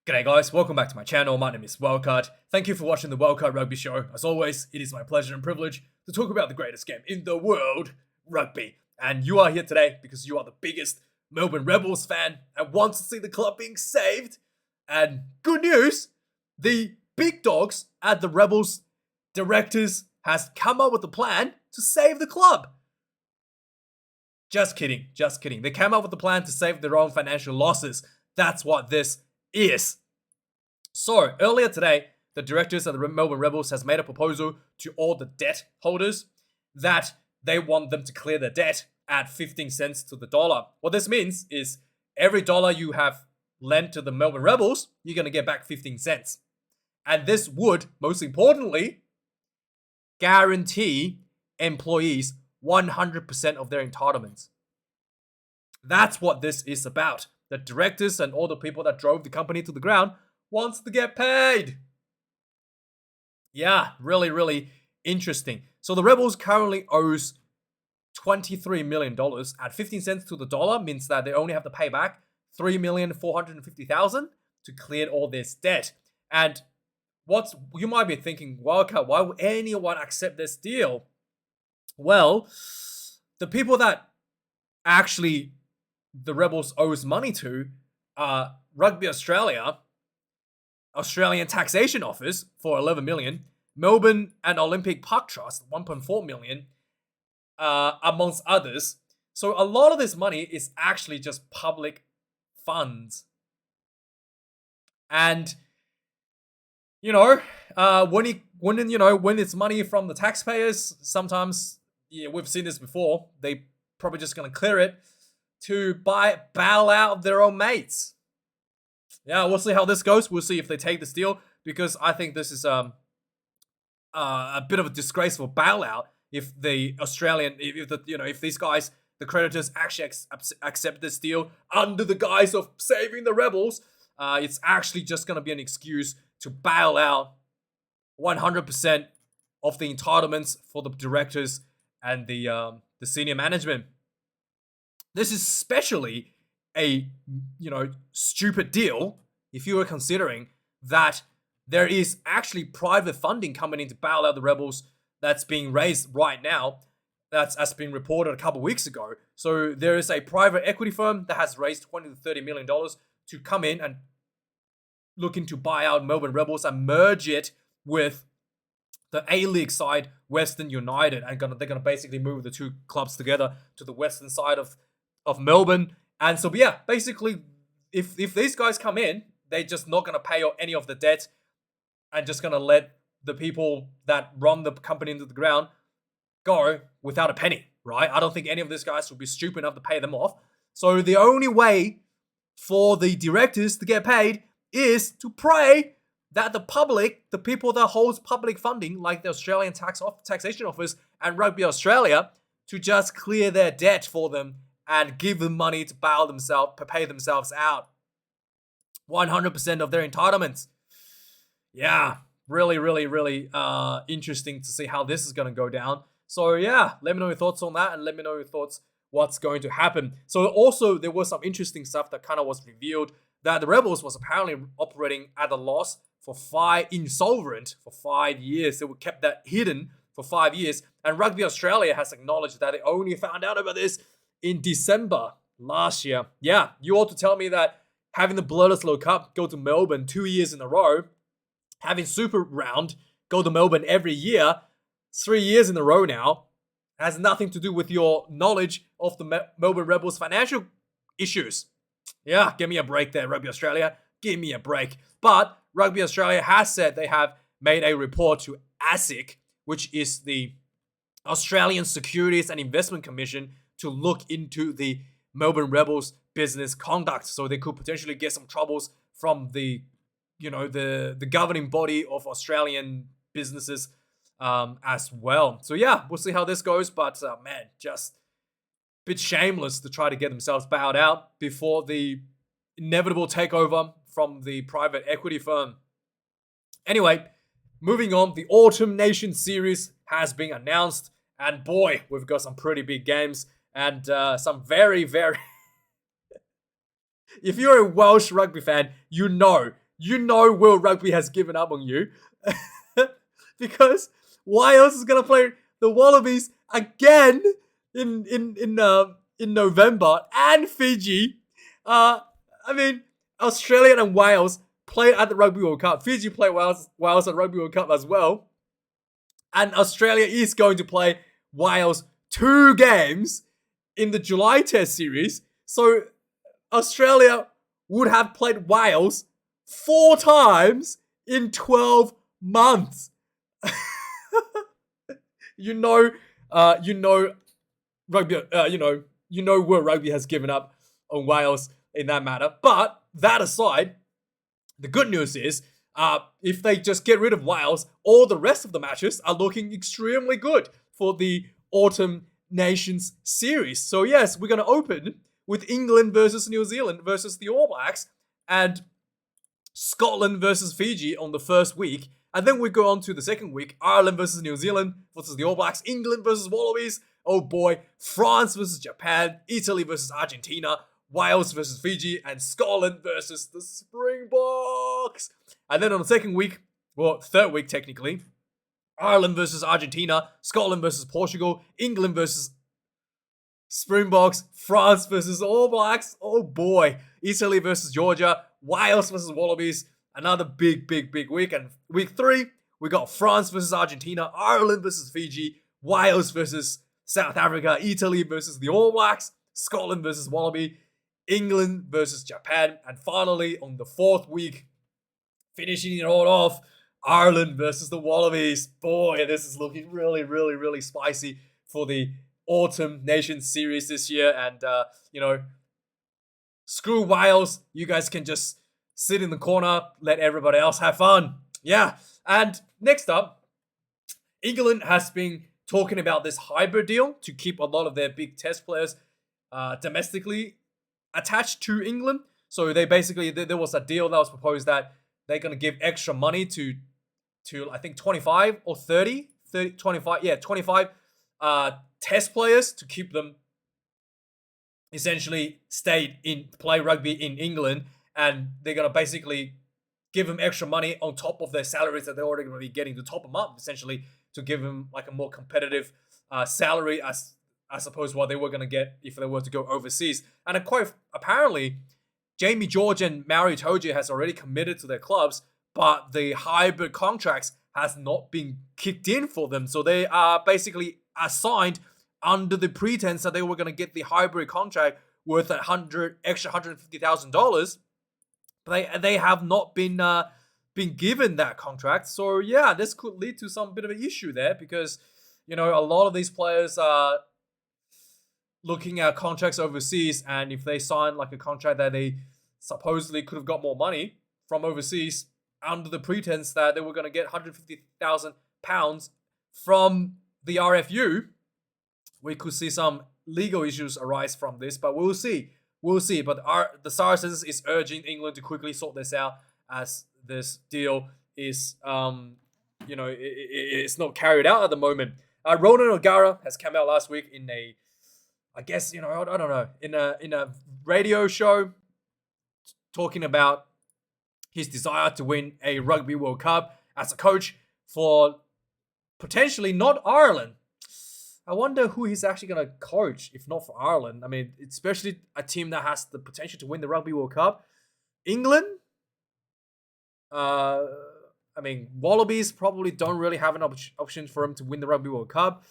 G'day guys, welcome back to my channel. My name is Wildkard. Thank you for watching the Wildkard Rugby Show. As always, it is my pleasure and privilege to talk about the greatest game in the world, rugby. And you are here today because you are the biggest Melbourne Rebels fan and want to see the club being saved. And good news, the big dogs at the Rebels directors has come up with a plan to save the club. Just kidding. They came up with a plan to save their own financial losses. That's what this is. So, earlier today, the directors of the Melbourne Rebels has made a proposal to all the debt holders that they want them to clear their debt at 15 cents to the dollar. What this means is every dollar you have lent to the Melbourne Rebels, you're going to get back 15 cents. And this would, most importantly, guarantee employees 100% of their entitlements. That's what this is about. The directors and all the people that drove the company to the ground wants to get paid. Yeah, really interesting. So the Rebels currently owes $23 million at 15 cents to the dollar, means that they only have to pay back $3,450,000 to clear all this debt. And you might be thinking, Wildcard, why would anyone accept this deal? Well, the people that actually the Rebels owes money to are Rugby Australia, Australian Taxation Office for $11 million, Melbourne and Olympic Park Trust, $1.4 million, amongst others. So a lot of this money is actually just public funds. And, when it's money from the taxpayers, sometimes, we've seen this before, they probably just going to clear it to bail out their own mates. Yeah, we'll see how this goes. We'll see if they take this deal, because I think this is a bit of a disgraceful bailout. If the Australian, if these guys, the creditors, actually accept this deal under the guise of saving the Rebels, it's actually just going to be an excuse to bail out 100% of the entitlements for the directors and the senior management. This is especially a, stupid deal if you were considering that there is actually private funding coming in to bail out the Rebels that's being raised right now. That's been reported a couple weeks ago. So there is a private equity firm that has raised $20 to $30 million to come in and looking to buy out Melbourne Rebels and merge it with the A-League side, Western United, and they're gonna basically move the two clubs together to the western side of Melbourne. And so, yeah, basically, if these guys come in, they're just not going to pay any of the debt and just going to let the people that run the company into the ground go without a penny, right? I don't think any of these guys will be stupid enough to pay them off. So the only way for the directors to get paid is to pray that the public, the people that holds public funding, like the Australian Taxation Office and Rugby Australia, to just clear their debt for them and give them money to pay themselves out 100% of their entitlements. Yeah, really interesting to see how this is going to go down. So yeah, let me know your thoughts on that, and let me know your thoughts what's going to happen. So also, there was some interesting stuff that kind of was revealed, that the Rebels was apparently operating at a loss insolvent for 5 years. They kept that hidden for 5 years. And Rugby Australia has acknowledged that they only found out about this in December last year. Yeah, you ought to tell me that having the Bledisloe Cup go to Melbourne 2 years in a row, having Super Round go to Melbourne every year, 3 years in a row now, has nothing to do with your knowledge of the Melbourne Rebels' financial issues. Yeah, give me a break there, Rugby Australia. Give me a break. But Rugby Australia has said they have made a report to ASIC, which is the Australian Securities and Investment Commission, to look into the Melbourne Rebels business conduct, so they could potentially get some troubles from the governing body of Australian businesses as well. So yeah, we'll see how this goes, but man, just a bit shameless to try to get themselves bailed out before the inevitable takeover from the private equity firm. Anyway, moving on, the Autumn Nation series has been announced, and boy, we've got some pretty big games. And some very if you're a Welsh rugby fan, you know you know World Rugby has given up on you. Because Wales is going to play the Wallabies again in November, and Fiji. I mean, Australia and Wales play at the Rugby World Cup. Fiji play Wales at the Rugby World Cup as well. And Australia is going to play Wales 2 games in the July Test series. So Australia would have played Wales 4 times in 12 months. you know rugby. World Rugby has given up on Wales in that matter. But that aside, the good news is, if they just get rid of Wales, all the rest of the matches are looking extremely good for the Autumn Nations series. So yes, we're going to open with England versus New Zealand versus the All Blacks, and Scotland versus Fiji on the first week. And then we go on to the second week, Ireland versus New Zealand versus the All Blacks, England versus Wallabies, oh boy, France versus Japan, Italy versus Argentina, Wales versus Fiji, and Scotland versus the Springboks. And then on the second week, well, third week technically, Ireland versus Argentina, Scotland versus Portugal, England versus Springboks, France versus All Blacks, oh boy, Italy versus Georgia, Wales versus Wallabies, another big week. And week 3, we got France versus Argentina, Ireland versus Fiji, Wales versus South Africa, Italy versus the All Blacks, Scotland versus Wallaby, England versus Japan, and finally on the 4th week, finishing it all off, Ireland versus the Wallabies. Boy, this is looking really spicy for the Autumn Nations series this year. And, screw Wales. You guys can just sit in the corner, let everybody else have fun. Yeah. And next up, England has been talking about this hybrid deal to keep a lot of their big test players domestically attached to England. So they basically, there was a deal that was proposed that they're going to give extra money to I think 25 or 25 test players to keep them essentially play rugby in England. And they're going to basically give them extra money on top of their salaries that they're already going to be getting to top them up, essentially, to give them like a more competitive salary as opposed to what they were going to get if they were to go overseas. And quite apparently, Jamie George and Maori Toji has already committed to their clubs, but the hybrid contracts has not been kicked in for them. So they are basically assigned under the pretense that they were going to get the hybrid contract worth extra $150,000. But they have not been given that contract. So yeah, this could lead to some bit of an issue there, because a lot of these players are looking at contracts overseas, and if they sign like a contract that they supposedly could have got more money from overseas under the pretense that they were going to get £150,000 from the RFU, we could see some legal issues arise from this, but we'll see. But the Saracens is urging England to quickly sort this out, as this deal is, it's not carried out at the moment. Ronan O'Gara has come out last week in a, I guess, I don't know, in a radio show, talking about his desire to win a Rugby World Cup as a coach for potentially not Ireland. I wonder who he's actually going to coach, if not for Ireland. I mean, especially a team that has the potential to win the Rugby World Cup. England? Wallabies probably don't really have an option for him to win the Rugby World Cup.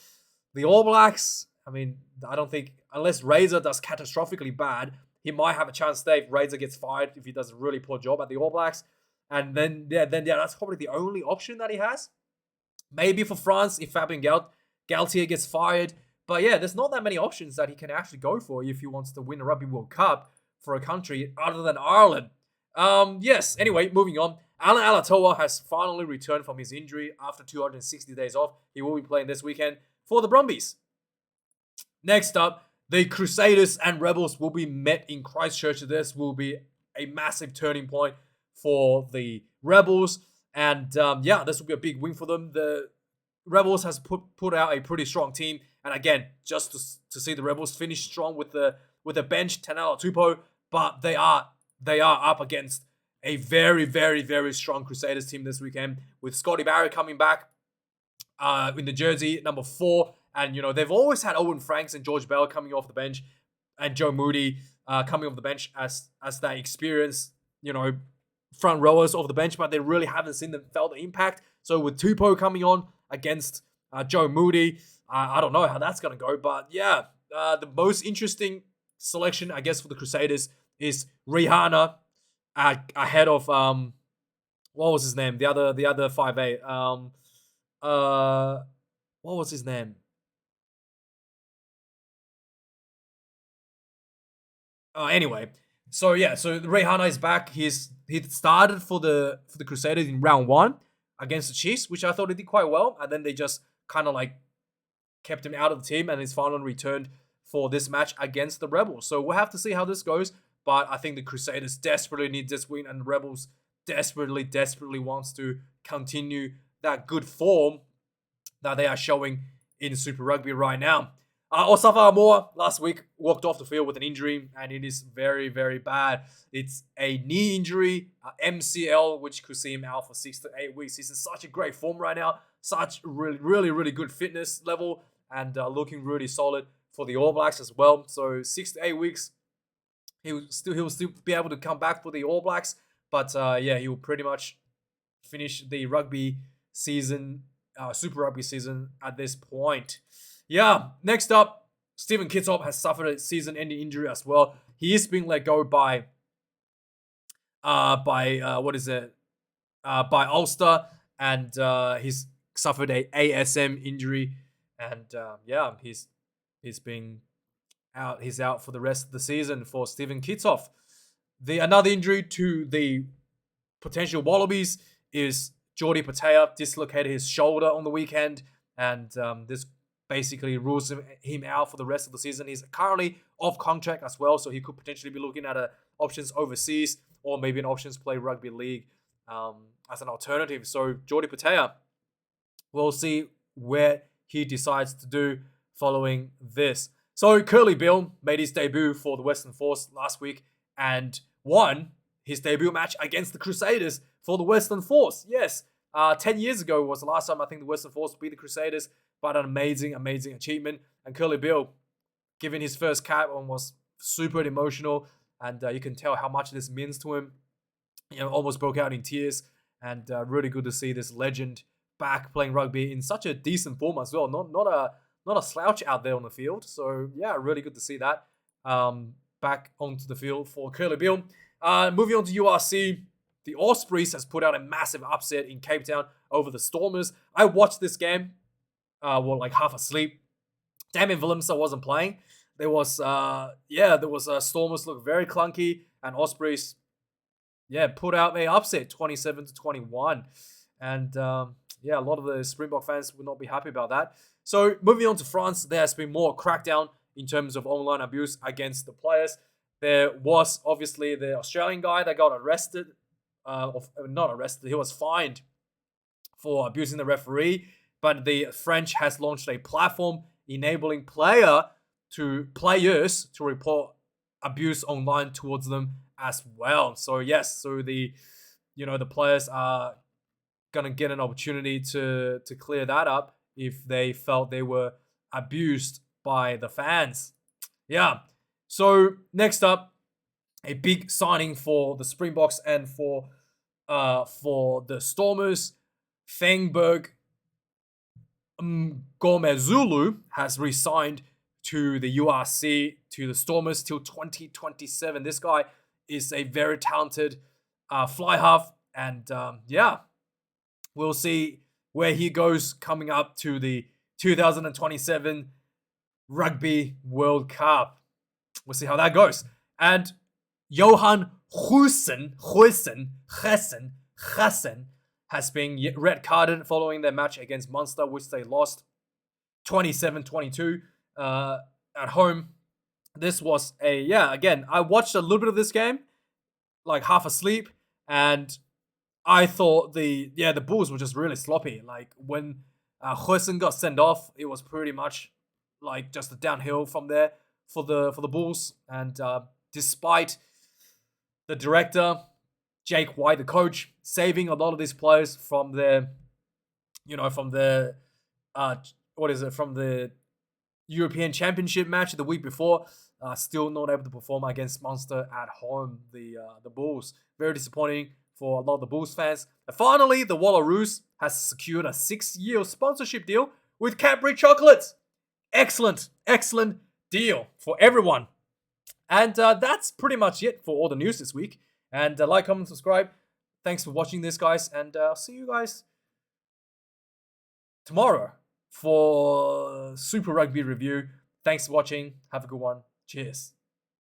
The All Blacks, I don't think, unless Razor does catastrophically bad, he might have a chance there if Razor gets fired, if he does a really poor job at the All Blacks. And then that's probably the only option that he has. Maybe for France, if Fabien Galtier gets fired. But yeah, there's not that many options that he can actually go for if he wants to win a Rugby World Cup for a country other than Ireland. Yes, anyway, moving on. Alan Alatoa has finally returned from his injury after 260 days off. He will be playing this weekend for the Brumbies. Next up, the Crusaders and Rebels will be met in Christchurch. This will be a massive turning point for the Rebels. And this will be a big win for them. The Rebels has put out a pretty strong team. And again, just to see the Rebels finish strong with the bench, Tanala Tupou. But they are up against a very, very, very strong Crusaders team this weekend with Scotty Barrett coming back in the jersey number 4. And, they've always had Owen Franks and George Bell coming off the bench and Joe Moody coming off the bench as that experienced, front rowers off the bench, but they really haven't felt the impact. So with Tupou coming on against Joe Moody, I don't know how that's going to go. But yeah, the most interesting selection, I guess, for the Crusaders is Rihanna ahead of, what was his name? The other 5'8". What was his name? Anyway, so Rihanna is back. He started for the Crusaders in round 1 against the Chiefs, which I thought he did quite well, and then they just kind of like kept him out of the team, and he's finally returned for this match against the Rebels. So we'll have to see how this goes, but I think the Crusaders desperately need this win, and the Rebels desperately wants to continue that good form that they are showing in Super Rugby right now. Osafa Amoa last week walked off the field with an injury, and it is very, very bad. It's a knee injury, MCL, which could see him out for 6 to 8 weeks. He's in such a great form right now, such really, really, really good fitness level, and looking really solid for the All Blacks as well. So 6 to 8 weeks, he'll still be able to come back for the All Blacks, but he will pretty much finish the rugby season, Super Rugby season at this point. Yeah, next up, Stephen Kitsoff has suffered a season-ending injury as well. He is being let go by Ulster, and he's suffered a ASM injury, and he's been out. He's out for the rest of the season for Stephen Kitsoff. Another injury to the potential Wallabies is Jordi Patea dislocated his shoulder on the weekend, and this basically rules him out for the rest of the season. He's currently off contract as well, so he could potentially be looking at options overseas, or maybe an options play rugby league as an alternative. So Jordi Patea, we'll see where he decides to do following this. So Kurtley Beale made his debut for the Western Force last week and won his debut match against the Crusaders for the Western Force. Yes, 10 years ago was the last time I think the Western Force beat the Crusaders, but an amazing, amazing achievement. And Kurtley Beale, giving his first cap, was super emotional, and you can tell how much this means to him. Almost broke out in tears, and really good to see this legend back playing rugby in such a decent form as well. Not a slouch out there on the field. So yeah, really good to see that back onto the field for Kurtley Beale. Moving on to URC, the Ospreys has put out a massive upset in Cape Town over the Stormers. I watched this game, half asleep. Damien Willemse wasn't playing. There was Stormers look very clunky, and Ospreys, put out a upset 27-21, and a lot of the Springbok fans would not be happy about that. So moving on to France, there has been more crackdown in terms of online abuse against the players. There was obviously the Australian guy that got arrested, not arrested, he was fined for abusing the referee. But the French has launched a platform enabling players to report abuse online towards them as well. So yes, the players are gonna get an opportunity to clear that up if they felt they were abused by the fans. Yeah. So next up, a big signing for the Springboks and for the Stormers. Fengberg Gomezulu has resigned to the URC, to the Stormers, till 2027. This guy is a very talented fly half, and we'll see where he goes coming up to the 2027 Rugby World Cup. We'll see how that goes. And Johan Goosen has been red carded following their match against Munster, which they lost 27-22 at home. This was again, I watched a little bit of this game, like half asleep, and I thought the Bulls were just really sloppy. Like when Goosen got sent off, it was pretty much like just a downhill from there for the Bulls. And despite the director Jake White, the coach, saving a lot of these players from their, from the European Championship match the week before. Still not able to perform against Munster at home. The Bulls. Very disappointing for a lot of the Bulls fans. And finally, the Wallaroos has secured a 6-year sponsorship deal with Cadbury Chocolates. Excellent deal for everyone. And that's pretty much it for all the news this week. And like, comment, subscribe. Thanks for watching this, guys. And I'll see you guys tomorrow for Super Rugby review. Thanks for watching. Have a good one. Cheers.